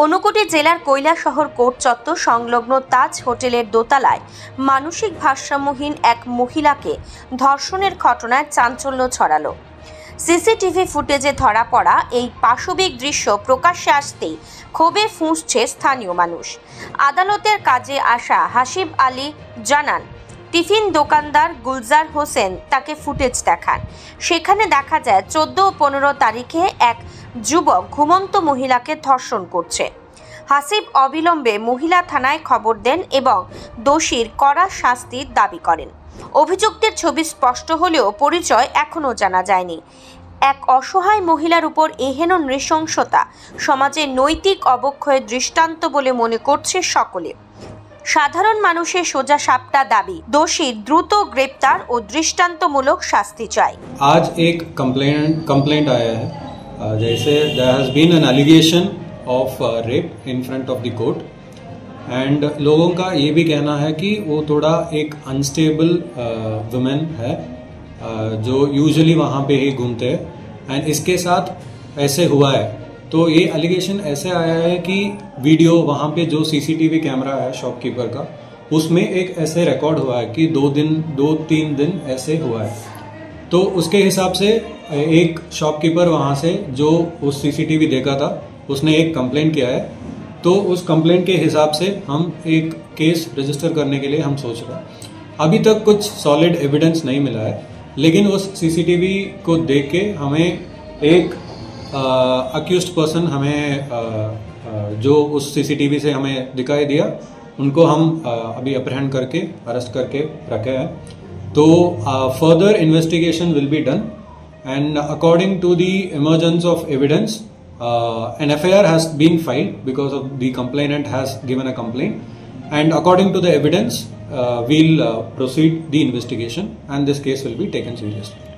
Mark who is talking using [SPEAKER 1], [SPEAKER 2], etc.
[SPEAKER 1] ঊনকোটি জেলার কৈলাসহর কোর্ট চত্বর সংলগ্ন তাজ হোটেলের দোতলায় মানসিক ভারসাম্যহীন এক মহিলাকে ধর্ষণের ঘটনায় চাঞ্চল্য ছড়ালো। সিসিটিভি ফুটেজে ধরা পড়া এই পাশবিক দৃশ্য প্রকাশ্যে আসতেই ক্ষোভে ফুঁসছে স্থানীয় মানুষ। আদালতের কাজে আসা হাসিব আলী জানান, টিফিন দোকানদার গুলজার হোসেন তাকে ফুটেজ দেখান। সেখানে দেখা যায় 14 ও 15 তারিখে এক যুবক ঘুমন্ত মহিলাকে ধর্ষণ করছে। হাসিব অবিলম্বে মহিলা থানায় খবর দেন এবং দোষীর কড়া শাস্তির দাবি করেন। অভিযুক্তের ছবি স্পষ্ট হলেও পরিচয় এখনও জানা যায়নি। এক অসহায় মহিলার উপর এহেন নৃশংসতা সমাজে নৈতিক অবক্ষয়ের দৃষ্টান্ত বলে মনে করছে সকলে। সাধারণ মানুষের সোজা সাপটা দাবি, দোষীর দ্রুত গ্রেপ্তার ও দৃষ্টান্তমূলক শাস্তি চাই।
[SPEAKER 2] आज एक कंप्लेंट आया है, जैसे there has been an allegation of rape in front of the court and लोगों का ये भी कहना है कि वो थोड़ा एक अनस्टेबल वुमेन है जो यूजुअली वहाँ पे ही घूमते हैं एंड इसके साथ ऐसे हुआ है। तो ये एलिगेशन ऐसे आया है कि वीडियो वहाँ पे जो सीसीटीवी कैमरा है शॉपकीपर का, उसमें एक ऐसे रिकॉर्ड हुआ है कि 2-3 दिन ऐसे हुआ है। तो उसके हिसाब से एक शॉपकीपर वहाँ से जो उस सीसीटीवी देखा था उसने एक कंप्लेंट किया है। तो उस कंप्लेंट के हिसाब से हम एक केस रजिस्टर करने के लिए हम सोच रहे हैं। अभी तक कुछ सॉलिड एविडेंस नहीं मिला है, लेकिन उस सीसीटीवी को देख के हमें एक अक्यूज्ड पर्सन हमें जो उस सीसीटीवी से हमें दिखाई दिया उनको हम अभी अप्रहेंड करके अरेस्ट करके रखे हैं। तो further investigation will be done and according to the emergence of evidence an FIR has been filed because of the complainant has given a complaint, and according to the evidence we'll proceed the investigation and this case will be taken seriously.